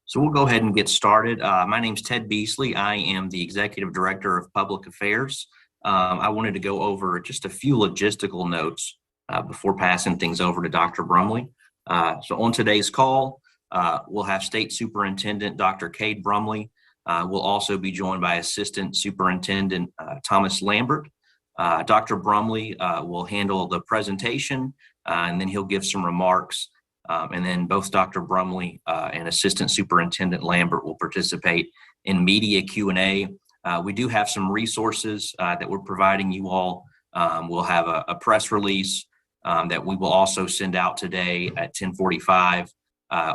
So we'll go ahead and get started. My name's Ted Beasley. I am the Executive Director of Public Affairs. I wanted to go over just a few logistical notes before passing things over to Dr. Brumley. So on today's call, we'll have State Superintendent Dr. Cade Brumley. We'll also be joined by Assistant Superintendent Thomas Lambert. Dr. Brumley will handle the presentation and then he'll give some remarks. And then both Dr. Brumley and Assistant Superintendent Lambert will participate in media Q&A. We do have some resources that we're providing you all. We'll have a press release that we will also send out today at 10:45.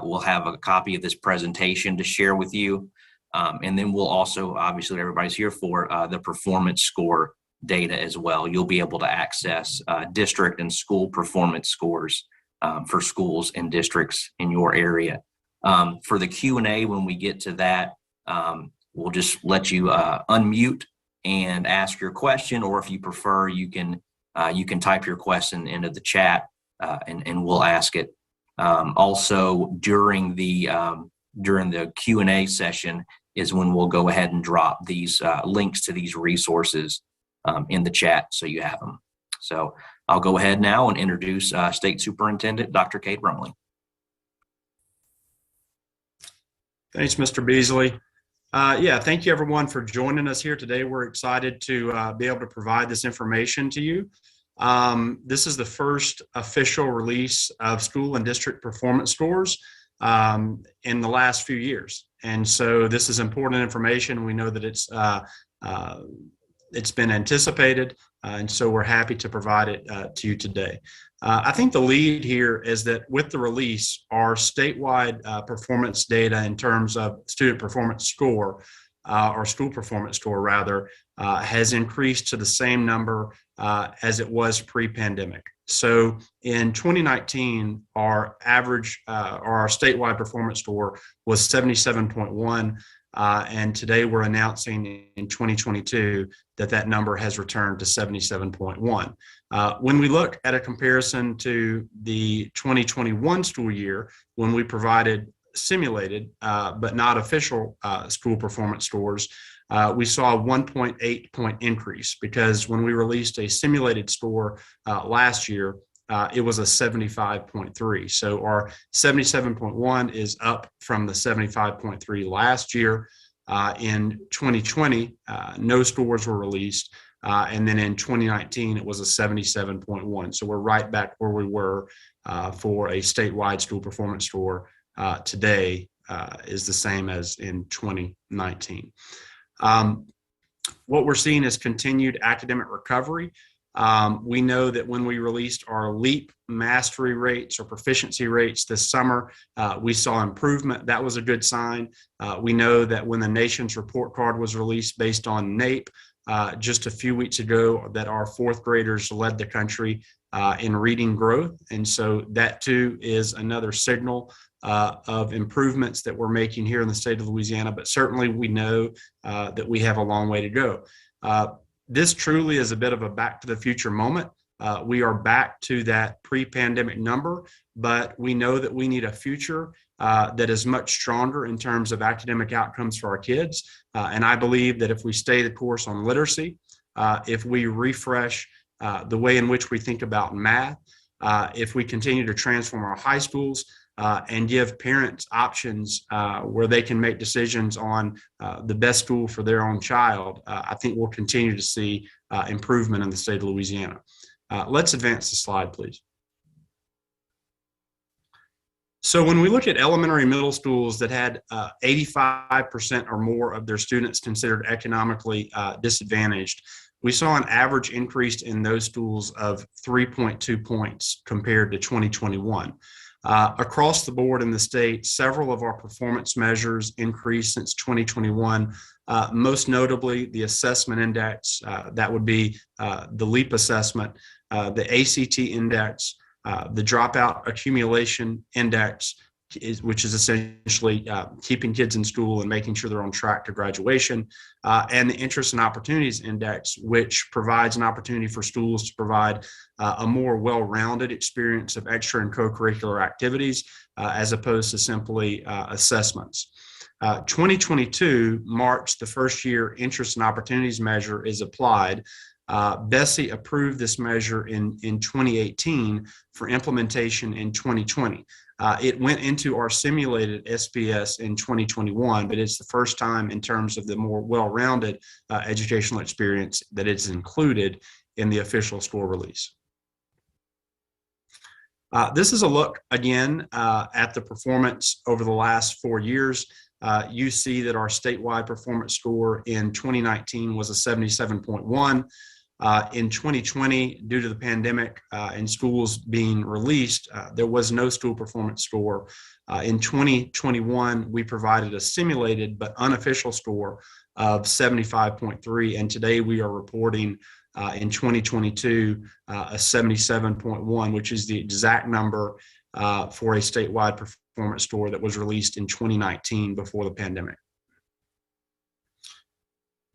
We'll have a copy of this presentation to share with you. And then we'll also, obviously everybody's here for the performance score data as well. You'll be able to access district and school performance scores for schools and districts in your area. For the Q&A, when we get to that, we'll just let you unmute and ask your question, or if you prefer, you can type your question into the chat and we'll ask it. Also, during the Q&A session is when we'll go ahead and drop these links to these resources in the chat so you have them. So I'll go ahead now and introduce State Superintendent Dr. Cade Brumley. Thanks, Mr. Beasley. Thank you everyone for joining us here today. We're excited to be able to provide this information to you. This is the first official release of school and district performance scores in the last few years. And so this is important information. We know that it's been anticipated, and so we're happy to provide it to you today. I think the lead here is that with the release, our statewide performance data in terms of student performance score, or school performance score rather, has increased to the same number as it was pre-pandemic. So in 2019, our average or our statewide performance score was 77.1. And today we're announcing in 2022 that number has returned to 77.1. When we look at a comparison to the 2021 school year, when we provided simulated but not official school performance scores, we saw a 1.8 point increase, because when we released a simulated score last year, it was a 75.3. So our 77.1 is up from the 75.3 last year. In 2020, no scores were released. And then in 2019, it was a 77.1. So we're right back where we were for a statewide school performance score today is the same as in 2019. What we're seeing is continued academic recovery. We know that when we released our LEAP mastery rates or proficiency rates this summer, we saw improvement. That was a good sign. We know that when the nation's report card was released based on NAEP just a few weeks ago, that our fourth graders led the country in reading growth. And so that too is another signal of improvements that we're making here in the state of Louisiana. But certainly we know that we have a long way to go. This truly is a bit of a back to the future moment. We are back to that pre-pandemic number, but we know that we need a future that is much stronger in terms of academic outcomes for our kids. And I believe that if we stay the course on literacy, if we refresh the way in which we think about math, if we continue to transform our high schools, and give parents options where they can make decisions on the best school for their own child, I think we'll continue to see improvement in the state of Louisiana. Let's advance the slide, please. So when we look at elementary and middle schools that had 85% or more of their students considered economically disadvantaged, we saw an average increase in those schools of 3.2 points compared to 2021. Across the board in the state, several of our performance measures increased since 2021, most notably the assessment index, that would be the LEAP assessment, the ACT index, the dropout accumulation index, which is essentially keeping kids in school and making sure they're on track to graduation, and the Interest and Opportunities Index, which provides an opportunity for schools to provide a more well-rounded experience of extra and co-curricular activities as opposed to simply assessments. 2022 marks the first year Interest and Opportunities measure is applied. BESI approved this measure in 2018 for implementation in 2020. It went into our simulated SPS in 2021, but it's the first time in terms of the more well-rounded educational experience that it's included in the official score release. This is a look again at the performance over the last 4 years. You see that our statewide performance score in 2019 was a 77.1. In 2020, due to the pandemic and schools being released, there was no school performance score. In 2021, we provided a simulated but unofficial score of 75.3, and today we are reporting in 2022 a 77.1, which is the exact number for a statewide performance score that was released in 2019 before the pandemic.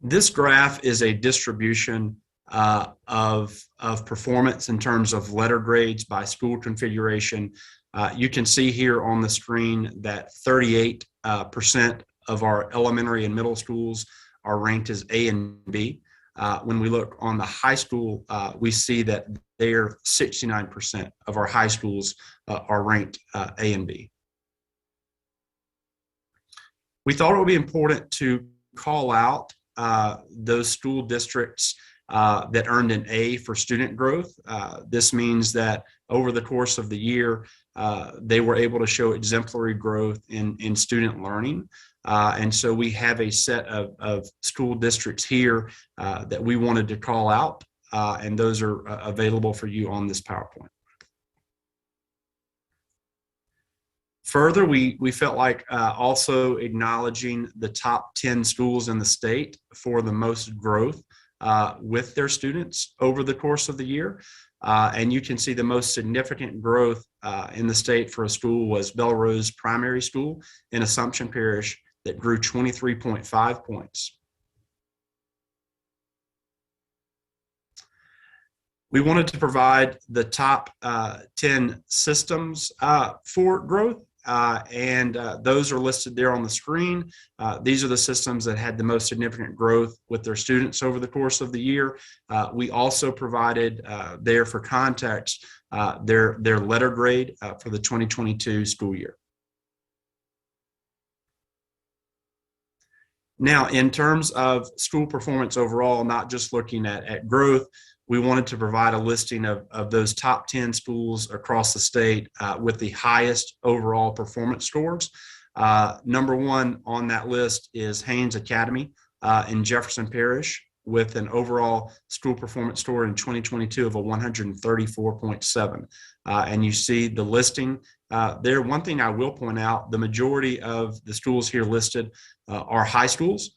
This graph is a distribution of performance in terms of letter grades by school configuration. You can see here on the screen that 38% of our elementary and middle schools are ranked as A and B. When we look on the high school, we see that there 69% of our high schools are ranked A and B. We thought it would be important to call out those school districts that earned an A for student growth. This means that over the course of the year, they were able to show exemplary growth in student learning. And so we have a set of school districts here that we wanted to call out, and those are available for you on this PowerPoint. Further, we felt like also acknowledging the top 10 schools in the state for the most growth with their students over the course of the year. And you can see the most significant growth in the state for a school was Belrose Primary School in Assumption Parish that grew 23.5 points. We wanted to provide the top 10 systems for growth. And those are listed there on the screen. These are the systems that had the most significant growth with their students over the course of the year. We also provided there for context their letter grade for the 2022 school year. Now, in terms of school performance overall, not just looking at growth, we wanted to provide a listing of those top 10 schools across the state with the highest overall performance scores. Number one on that list is Haynes Academy in Jefferson Parish with an overall school performance score in 2022 of a 134.7. And you see the listing there. One thing I will point out, the majority of the schools here listed are high schools.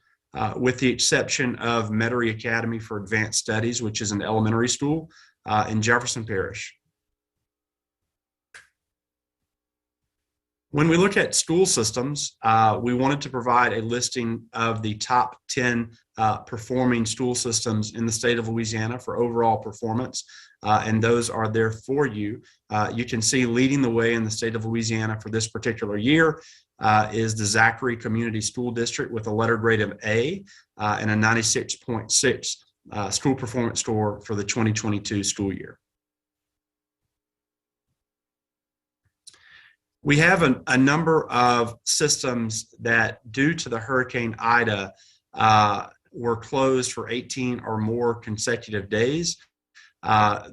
With the exception of Metairie Academy for Advanced Studies, which is an elementary school in Jefferson Parish. When we look at school systems, we wanted to provide a listing of the top 10 performing school systems in the state of Louisiana for overall performance, and those are there for you. You can see leading the way in the state of Louisiana for this particular year is the Zachary Community School District with a letter grade of A and a 96.6 school performance score for the 2022 school year. We have a number of systems that, due to the Hurricane Ida, were closed for 18 or more consecutive days.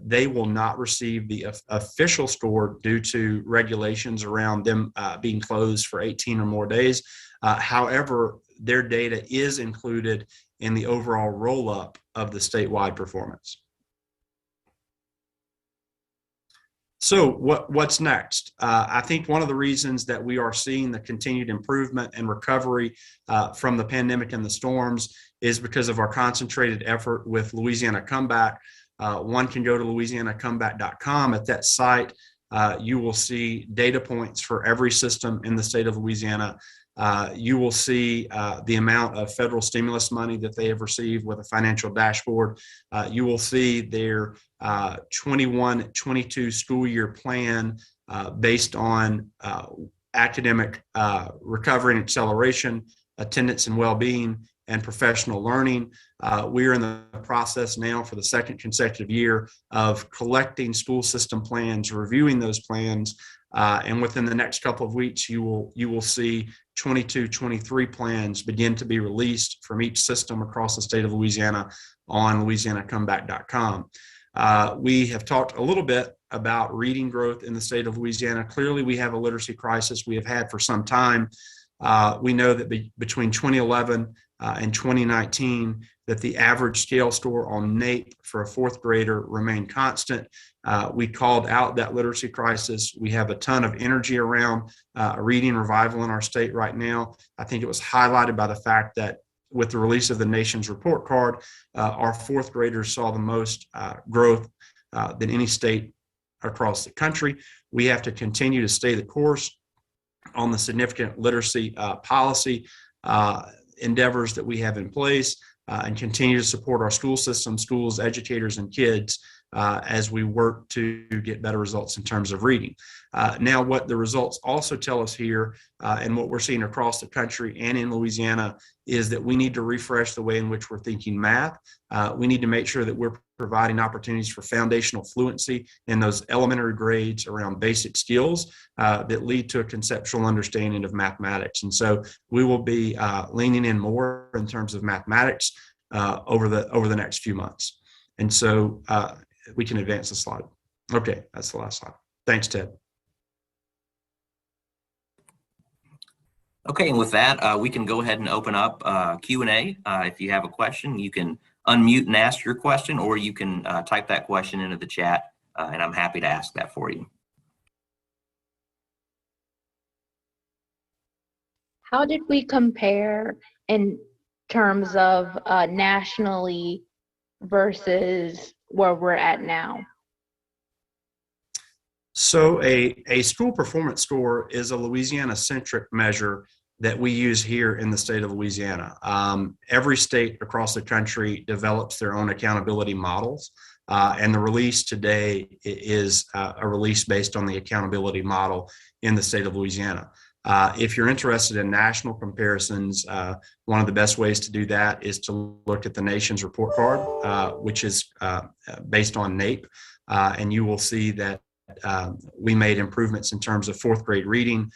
They will not receive the official score due to regulations around them being closed for 18 or more days. However, their data is included in the overall roll-up of the statewide performance. So what's next? I think one of the reasons that we are seeing the continued improvement and recovery from the pandemic and the storms is because of our concentrated effort with Louisiana Comeback. One can go to louisianacomeback.com. At that site, You will see data points for every system in the state of Louisiana. You will see the amount of federal stimulus money that they have received with a financial dashboard. You will see their 21-22 school year plan based on academic recovery and acceleration, attendance and well-being, and professional learning. We are in the process now for the second consecutive year of collecting school system plans, reviewing those plans, and within the next couple of weeks, you will see 22-23 plans begin to be released from each system across the state of Louisiana on louisianacomeback.com. We have talked a little bit about reading growth in the state of Louisiana. Clearly, we have a literacy crisis we have had for some time. We know that between 2011 and 2019, that the average scale score on NAEP for a fourth grader remained constant. We called out that literacy crisis. We have a ton of energy around reading revival in our state right now. I think it was highlighted by the fact that with the release of the nation's report card, our fourth graders saw the most growth than any state across the country. We have to continue to stay the course on the significant literacy policy endeavors that we have in place and continue to support our school system, schools, educators, and kids as we work to get better results in terms of reading. Now, what the results also tell us here and what we're seeing across the country and in Louisiana is that we need to refresh the way in which we're thinking math. We need to make sure that we're providing opportunities for foundational fluency in those elementary grades around basic skills that lead to a conceptual understanding of mathematics. And so we will be leaning in more in terms of mathematics over the next few months. And so we can advance the slide. Okay, that's the last slide. Thanks, Ted. Okay, and with that, we can go ahead and open up Q&A. If you have a question, you can unmute and ask your question, or you can type that question into the chat, and I'm happy to ask that for you. How did we compare in terms of nationally versus where we're at now? So a school performance score is a Louisiana-centric measure that we use here in the state of Louisiana. Every state across the country develops their own accountability models, and the release today is a release based on the accountability model in the state of Louisiana. If you're interested in national comparisons, one of the best ways to do that is to look at the nation's report card, which is based on NAEP, and you will see that we made improvements in terms of fourth grade reading.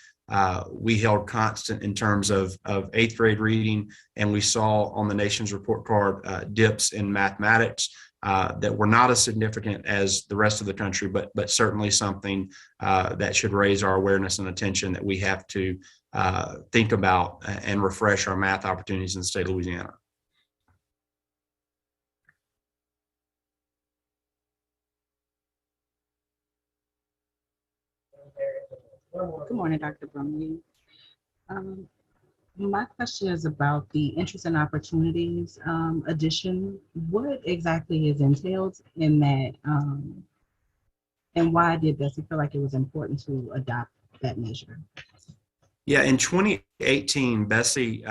We held constant in terms of eighth grade reading, and we saw on the nation's report card dips in mathematics that were not as significant as the rest of the country, but certainly something that should raise our awareness and attention that we have to think about and refresh our math opportunities in the state of Louisiana. Good morning, Dr. Brumley. My question is about the interest and opportunities addition. What exactly is entailed in that, and why did Bessie feel like it was important to adopt that measure? Yeah, in 2018, Bessie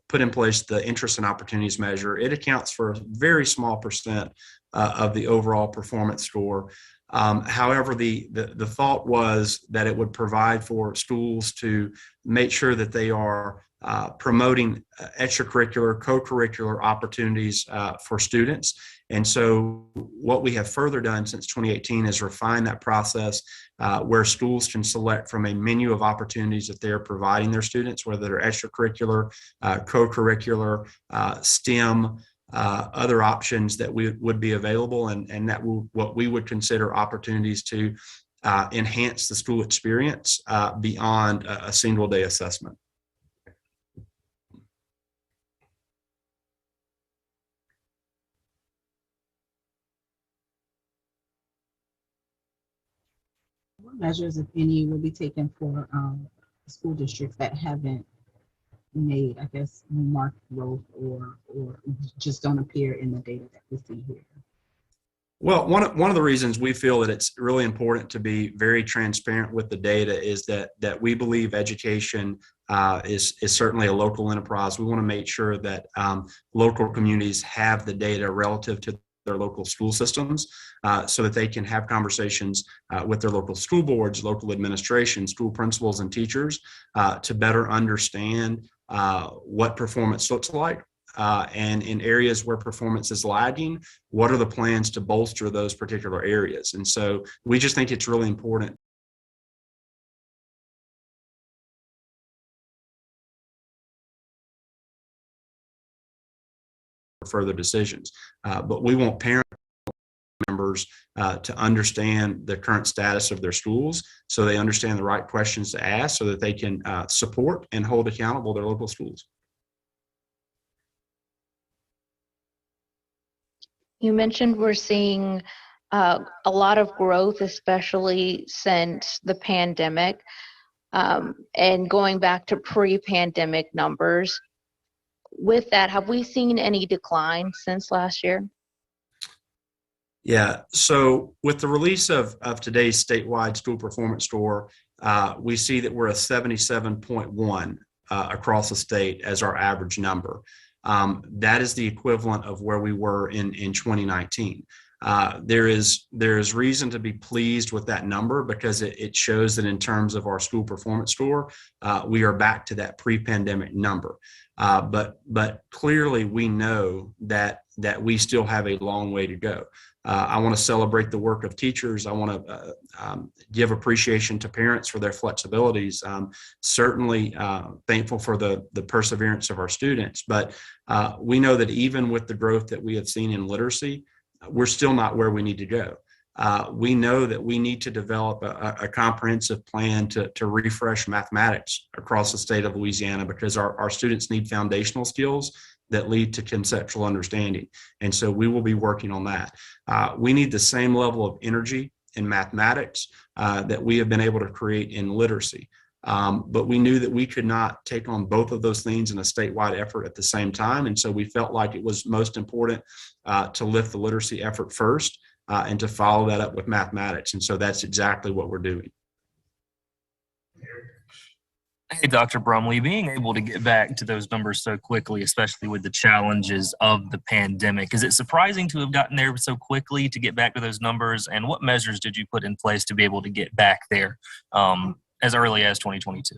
put in place the interest and opportunities measure. It accounts for a very small percent of the overall performance score. However, the thought was that it would provide for schools to make sure that they are promoting extracurricular, co-curricular opportunities for students. And so what we have further done since 2018 is refine that process where schools can select from a menu of opportunities that they're providing their students, whether they're extracurricular, co-curricular, STEM, other options that would be available, and that what we would consider opportunities to enhance the school experience beyond a single day assessment. What measures, if any, will be taken for school districts that haven't made, I guess, marked growth or just don't appear in the data that we see here? Well, one of the reasons we feel that it's really important to be very transparent with the data is that we believe education is certainly a local enterprise. We want to make sure that local communities have the data relative to their local school systems, so that they can have conversations with their local school boards, local administration, school principals, and teachers to better understand what performance looks like. And in areas where performance is lagging, what are the plans to bolster those particular areas? And so we just think it's really important for further decisions. But we want parent members to understand the current status of their schools, so they understand the right questions to ask, so that they can support and hold accountable their local schools. You mentioned we're seeing a lot of growth, especially since the pandemic, and going back to pre-pandemic numbers. With that, have we seen any decline since last year? Yeah, so with the release of today's statewide school performance score, we see that we're a 77.1 across the state as our average number. That is the equivalent of where we were in 2019. There is reason to be pleased with that number, because it shows that in terms of our school performance score, we are back to that pre-pandemic number. But clearly we know that we still have a long way to go. I want to celebrate the work of teachers. I want to give appreciation to parents for their flexibilities. Certainly thankful for the perseverance of our students. But we know that even with the growth that we have seen in literacy, we're still not where we need to go. We know that we need to develop a comprehensive plan to refresh mathematics across the state of Louisiana, because our students need foundational skills that lead to conceptual understanding. And so we will be working on that. We need the same level of energy in mathematics that we have been able to create in literacy. But we knew that we could not take on both of those things in a statewide effort at the same time. And so we felt like it was most important to lift the literacy effort first and to follow that up with mathematics. And so that's exactly what we're doing. Hey, Dr. Brumley, being able to get back to those numbers so quickly, especially with the challenges of the pandemic, is it surprising to have gotten there so quickly to get back to those numbers? And what measures did you put in place to be able to get back there as early as 2022?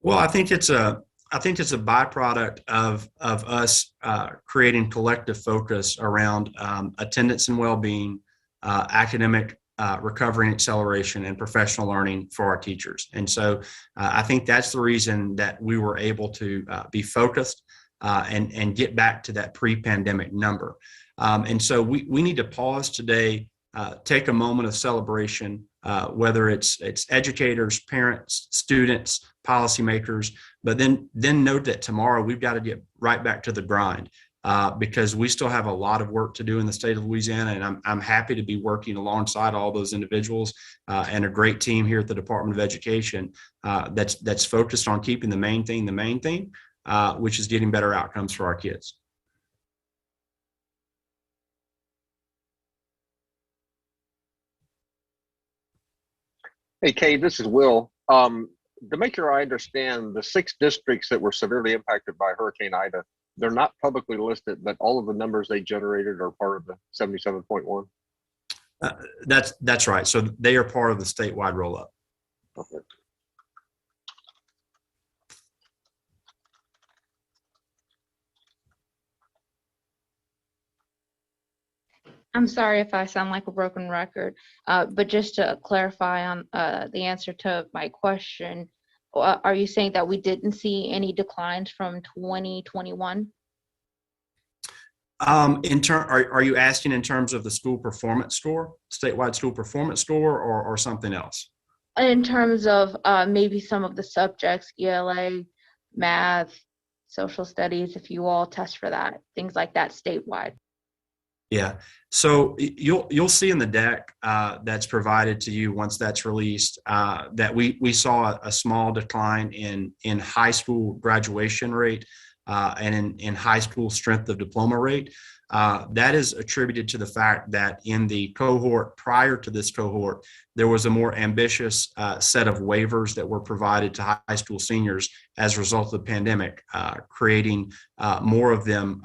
Well, I think it's a byproduct of us creating collective focus around attendance and well-being, academic recovery and acceleration, and professional learning for our teachers. And so I think that's the reason that we were able to be focused and get back to that pre-pandemic number. And so we need to pause today, take a moment of celebration, whether it's educators, parents, students, policymakers, but then note that tomorrow we've got to get right back to the grind. Because we still have a lot of work to do in the state of Louisiana, and I'm happy to be working alongside all those individuals and a great team here at the Department of Education that's focused on keeping the main thing, which is getting better outcomes for our kids. Hey, Kay, this is Will. To make sure I understand, the 6 districts that were severely impacted by Hurricane Ida, they're not publicly listed, but all of the numbers they generated are part of the 77.1. That's right. So they are part of the statewide roll-up. Okay. I'm sorry if I sound like a broken record, but just to clarify on the answer to my question, are you saying that we didn't see any declines from 2021? Are you asking in terms of the school performance score, statewide school performance score, or something else? In terms of maybe some of the subjects, ELA, math, social studies, if you all test for that, things like that statewide. Yeah, so you'll see in the deck that's provided to you once that's released that we saw a small decline in high school graduation rate, and in high school strength of diploma rate. That is attributed to the fact that in the cohort prior to this cohort, there was a more ambitious set of waivers that were provided to high school seniors as a result of the pandemic, creating more of them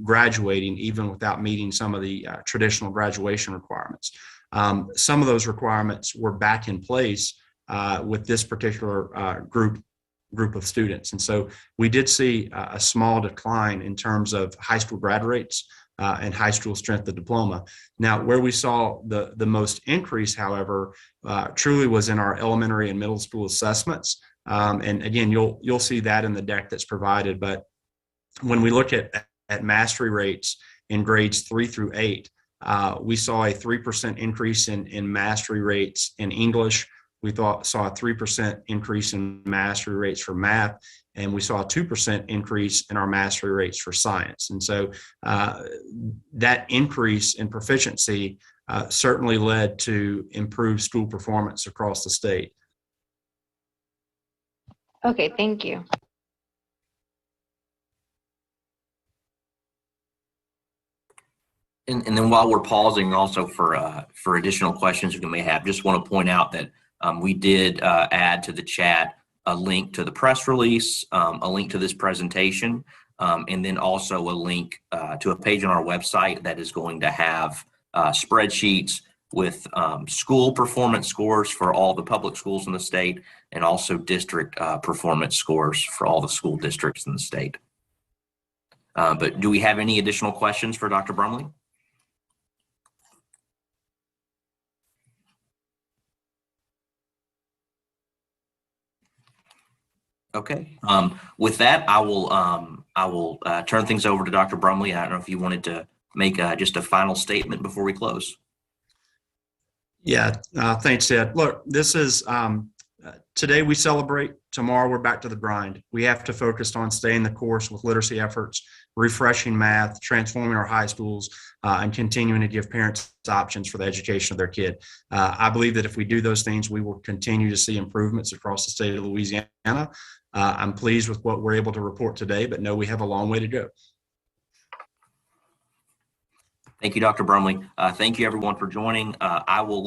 graduating even without meeting some of the traditional graduation requirements. Some of those requirements were back in place with this particular group of students. And so we did see a small decline in terms of high school grad rates and high school strength of diploma. Now, where we saw the most increase, however, truly was in our elementary and middle school assessments. And again, you'll see that in the deck that's provided. But when we look at mastery rates in grades 3 through 8, we saw a 3% increase in mastery rates in English. We saw a 3% increase in mastery rates for math, and we saw a 2% increase in our mastery rates for science. And so that increase in proficiency certainly led to improved school performance across the state. Okay, thank you. And then while we're pausing also for additional questions you may have, just want to point out that we did add to the chat a link to the press release, a link to this presentation, and then also a link to a page on our website that is going to have spreadsheets with school performance scores for all the public schools in the state, and also district performance scores for all the school districts in the state. But do we have any additional questions for Dr. Brumley? Okay. With that, I will turn things over to Dr. Brumley. I don't know if you wanted to make just a final statement before we close. Yeah, thanks, Ted. Look, this is today we celebrate. Tomorrow we're back to the grind. We have to focus on staying the course with literacy efforts, refreshing math, transforming our high schools, and continuing to give parents options for the education of their kid. I believe that if we do those things, we will continue to see improvements across the state of Louisiana. I'm pleased with what we're able to report today, but know we have a long way to go. Thank you, Dr. Brumley. Thank you, everyone, for joining. I will leave